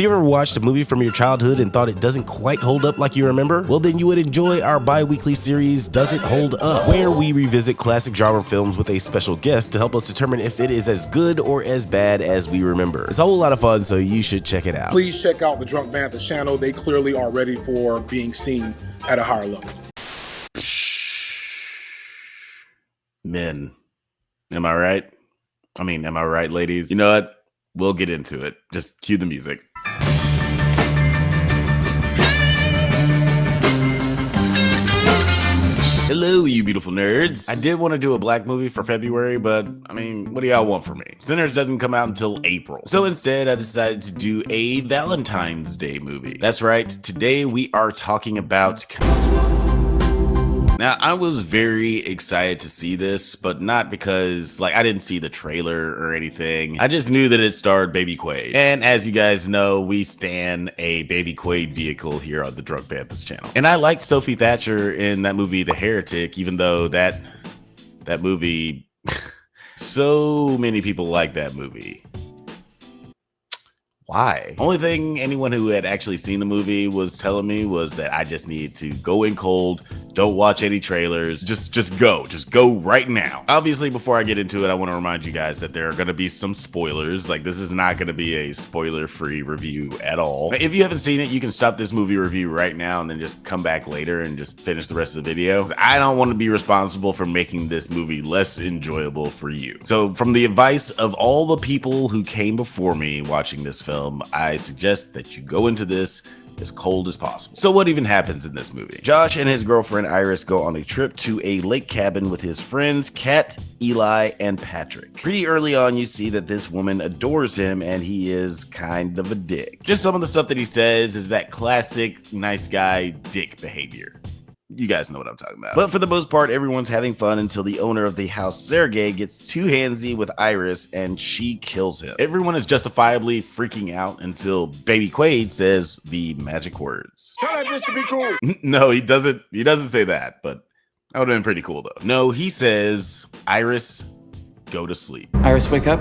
Have you ever watched a movie from your childhood and thought it doesn't quite hold up like you remember? Well, then you would enjoy our bi-weekly series, Does It Hold Up?, where we revisit classic genre films with a special guest to help us determine if it is as good or as bad as we remember. It's a whole lot of fun, so you should check it out. Please check out the Drunk Bantha channel. They clearly are ready for being seen at a higher level. Men. Am I right? I mean, am I right, ladies? You know what? We'll get into it. Just cue the music. Hello, you beautiful nerds. I did want to do a black movie for February, but I mean, what do y'all want from me? Sinners doesn't come out until April. So instead, I decided to do a Valentine's Day movie. That's right. Today, we are talking about... Now, I was very excited to see this, but not because, I didn't see the trailer or anything. I just knew that it starred Baby Quaid. And as you guys know, we stan a Baby Quaid vehicle here on the Drunk Banthas channel. And I liked Sophie Thatcher in that movie, The Heretic, even though that movie, so many people like that movie. Why? Only thing anyone who had actually seen the movie was telling me was that I just needed to go in cold, don't watch any trailers, just go right now. Obviously, before I get into it, I want to remind you guys that there are going to be some spoilers. This is not going to be a spoiler-free review at all. If you haven't seen it, you can stop this movie review right now and then just come back later and just finish the rest of the video. I don't want to be responsible for making this movie less enjoyable for you. So from the advice of all the people who came before me watching this film, I suggest that you go into this as cold as possible. So what even happens in this movie? Josh and his girlfriend Iris go on a trip to a lake cabin with his friends Kat, Eli, and Patrick. Pretty early on, you see that this woman adores him and he is kind of a dick. Just some of the stuff that he says is that classic nice guy dick behavior. You guys know what I'm talking about. But for the most part, everyone's having fun until the owner of the house, Sergey, gets too handsy with Iris and she kills him. Everyone is justifiably freaking out until Baby Quaid says the magic words. Tell that bitch to be cool. No, he doesn't say that, but that would have been pretty cool though. No, he says, Iris, go to sleep. Iris, wake up.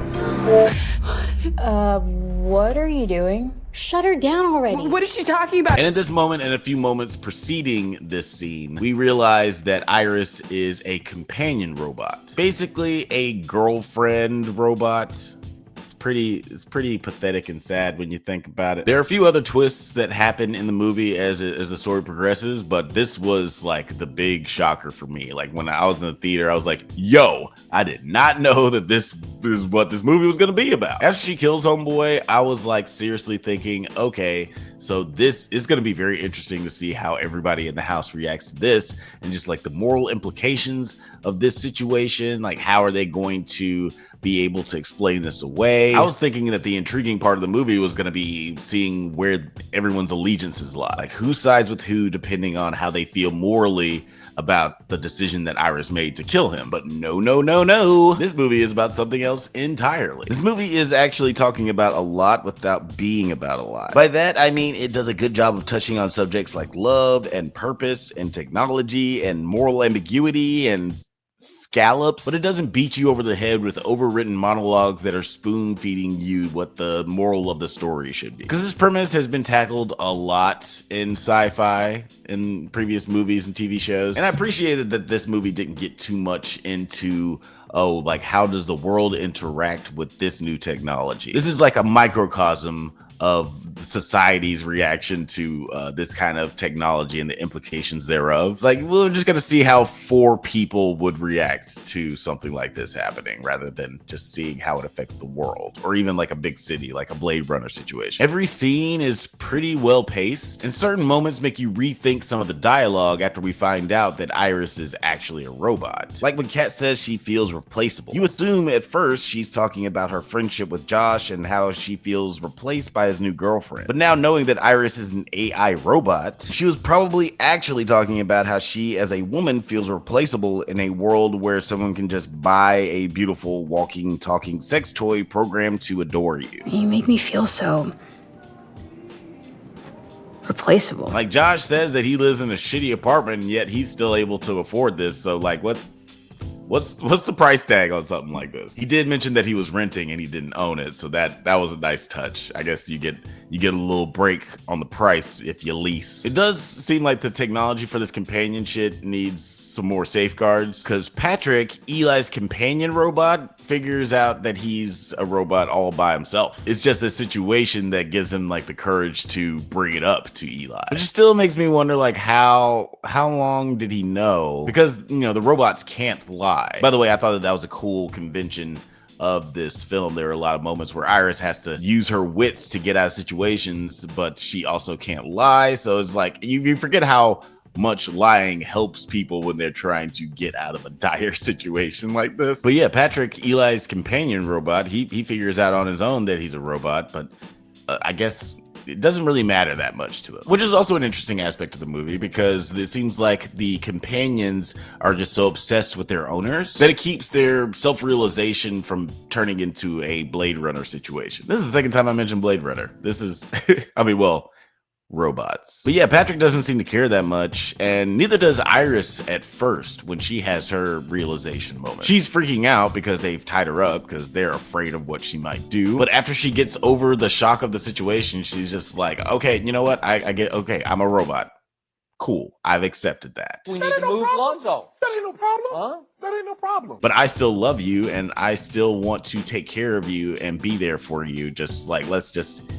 What are you doing? Shut her down already. What is she talking about? And at this moment and a few moments preceding this scene, we realize that Iris is a companion robot. Basically a girlfriend robot. It's pretty pathetic and sad when you think about it. There are a few other twists that happen in the movie as the story progresses, but this was the big shocker for me. When I was in the theater, I was like, yo, I did not know that this is what this movie was gonna be about. After she kills homeboy, I was seriously thinking, okay, so this is gonna be very interesting to see how everybody in the house reacts to this and just the moral implications of this situation. How are they going to be able to explain this away? I was thinking that the intriguing part of the movie was going to be seeing where everyone's allegiances lie, who sides with who depending on how they feel morally about the decision that Iris made to kill him. But no. This movie is about something else entirely. This movie is actually talking about a lot without being about a lot. By that, I mean it does a good job of touching on subjects like love and purpose and technology and moral ambiguity and scallops, but it doesn't beat you over the head with overwritten monologues that are spoon feeding you what the moral of the story should be. Because this premise has been tackled a lot in sci-fi in previous movies and TV shows, and I appreciated that this movie didn't get too much into how does the world interact with this new technology. This is a microcosm of society's reaction to this kind of technology and the implications thereof. We're just gonna see how 4 people would react to something like this happening, rather than just seeing how it affects the world, or even a big city, a Blade Runner situation. Every scene is pretty well paced, and certain moments make you rethink some of the dialogue after we find out that Iris is actually a robot. When Kat says she feels replaceable. You assume at first she's talking about her friendship with Josh and how she feels replaced by his new girlfriend. But now knowing that Iris is an AI robot, she was probably actually talking about how she as a woman feels replaceable in a world where someone can just buy a beautiful walking, talking sex toy programmed to adore you. You make me feel so replaceable. Josh says that he lives in a shitty apartment and yet he's still able to afford this, so what What's the price tag on something like this? He did mention that he was renting and he didn't own it, so that was a nice touch. I guess you get a little break on the price if you lease. It does seem like the technology for this companion shit needs some more safeguards, because Patrick, Eli's companion robot, figures out that he's a robot all by himself. It's just this situation that gives him like the courage to bring it up to Eli, which still makes me wonder like how long did he know? Because you know the robots can't lie. By the way, I thought that was a cool convention of this film. There are a lot of moments where Iris has to use her wits to get out of situations, but she also can't lie. So it's like you forget how much lying helps people when they're trying to get out of a dire situation like this. But yeah, Patrick, Eli's companion robot, he figures out on his own that he's a robot, but I guess it doesn't really matter that much to him, which is also an interesting aspect of the movie, because it seems like the companions are just so obsessed with their owners that it keeps their self-realization from turning into a Blade Runner situation. This is the second time I mentioned Blade Runner. This is, I mean, well, robots. But yeah, Patrick doesn't seem to care that much, and neither does Iris at first when she has her realization moment. She's freaking out because they've tied her up because they're afraid of what she might do. But after she gets over the shock of the situation, she's just like, okay, you know what? I get, okay, I'm a robot. Cool, I've accepted that. We need to move Lonzo. That ain't no problem. Huh? That ain't no problem. But I still love you, and I still want to take care of you and be there for you. Just like, let's just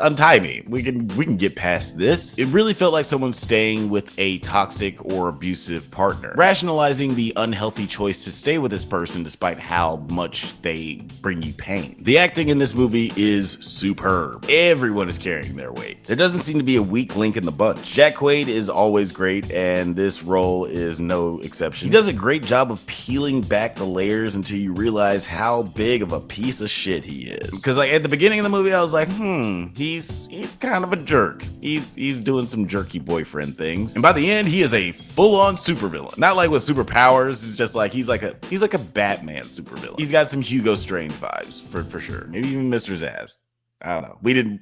untie me. We can get past this. It really felt like someone staying with a toxic or abusive partner, rationalizing the unhealthy choice to stay with this person despite how much they bring you pain. The acting in this movie is superb. Everyone is carrying their weight. There doesn't seem to be a weak link in the bunch. Jack Quaid is always great, and this role is no exception. He does a great job of peeling back the layers until you realize how big of a piece of shit he is. Because like at the beginning of the movie, I was like, he's kind of a jerk. He's doing some jerky boyfriend things. And by the end, he is a full-on supervillain. Not like with superpowers, it's just like he's like a Batman supervillain. He's got some Hugo Strange vibes for sure. Maybe even Mr. Zsasz. I don't know.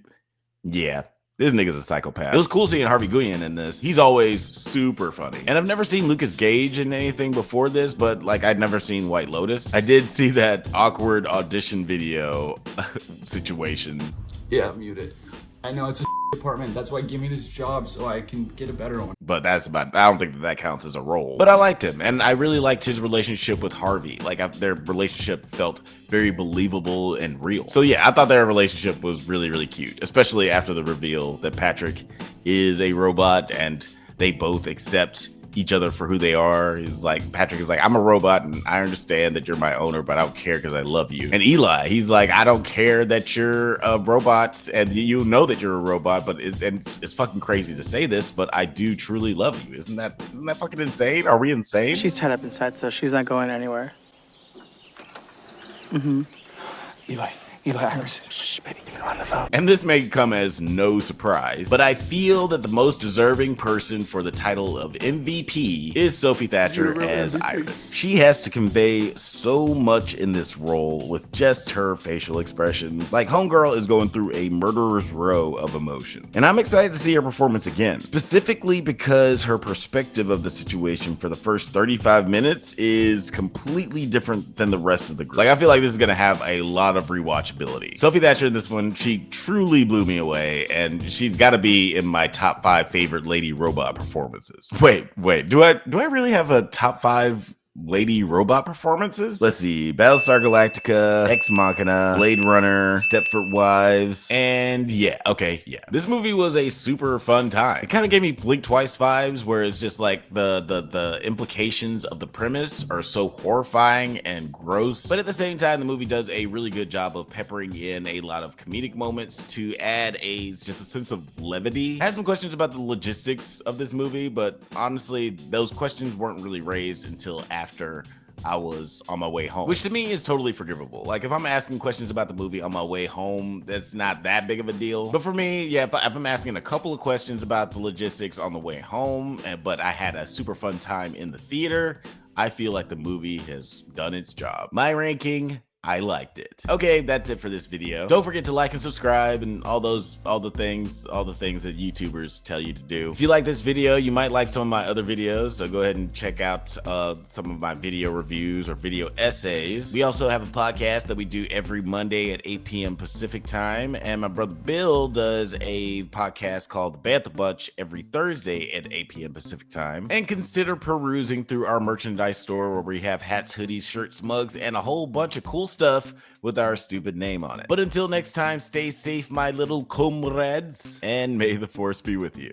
Yeah. This nigga's a psychopath. It was cool seeing Harvey Guillen in this. He's always super funny. And I've never seen Lucas Gage in anything before this, but like I'd never seen White Lotus. I did see that awkward audition video situation. Yeah, muted. I know it's a department. That's why give me this job so I can get a better one. But I don't think that counts as a role. But I liked him, and I really liked his relationship with Harvey. Like their relationship felt very believable and real. So yeah, I thought their relationship was really, really cute, especially after the reveal that Patrick is a robot and they both accept each other for who they are. He's like, Patrick is like, I'm a robot and I understand that you're my owner, but I don't care because I love you. And Eli, he's like, I don't care that you're a robot and you know that you're a robot, but it's fucking crazy to say this, but I do truly love you. Isn't that fucking insane? Are we insane? She's tied up inside, so she's not going anywhere. Eli, Iris, shh, baby, you're on the phone. And this may come as no surprise, but I feel that the most deserving person for the title of MVP is Sophie Thatcher as Iris. She has to convey so much in this role with just her facial expressions. Like, homegirl is going through a murderer's row of emotion. And I'm excited to see her performance again, specifically because her perspective of the situation for the first 35 minutes is completely different than the rest of the group. Like, I feel like this is gonna have a lot of rewatchability. Sophie Thatcher in this one, she truly blew me away, and she's got to be in my top 5 favorite lady robot performances. Wait, do I really have a top 5 lady robot performances? Let's see. Battlestar Galactica, Ex Machina, Blade Runner, Stepford Wives, and yeah. This movie was a super fun time. It kind of gave me Blink Twice vibes, where it's just like the implications of the premise are so horrifying and gross, but at the same time, the movie does a really good job of peppering in a lot of comedic moments to add just a sense of levity. I had some questions about the logistics of this movie, but honestly, those questions weren't really raised until after I was on my way home, which to me is totally forgivable. Like if I'm asking questions about the movie on my way home, that's not that big of a deal. But for me, yeah, if I'm asking a couple of questions about the logistics on the way home, but I had a super fun time in the theater, I feel like the movie has done its job. My ranking, I liked it. Okay, that's it for this video. Don't forget to like and subscribe and all the things that YouTubers tell you to do. If you like this video, you might like some of my other videos, so go ahead and check out some of my video reviews or video essays. We also have a podcast that we do every Monday at 8 p.m. Pacific time, and my brother Bill does a podcast called The Bantha Bunch every Thursday at 8 p.m. Pacific time. And consider perusing through our merchandise store where we have hats, hoodies, shirts, mugs, and a whole bunch of cool stuff with our stupid name on it. But until next time, stay safe, my little comrades, and may the force be with you.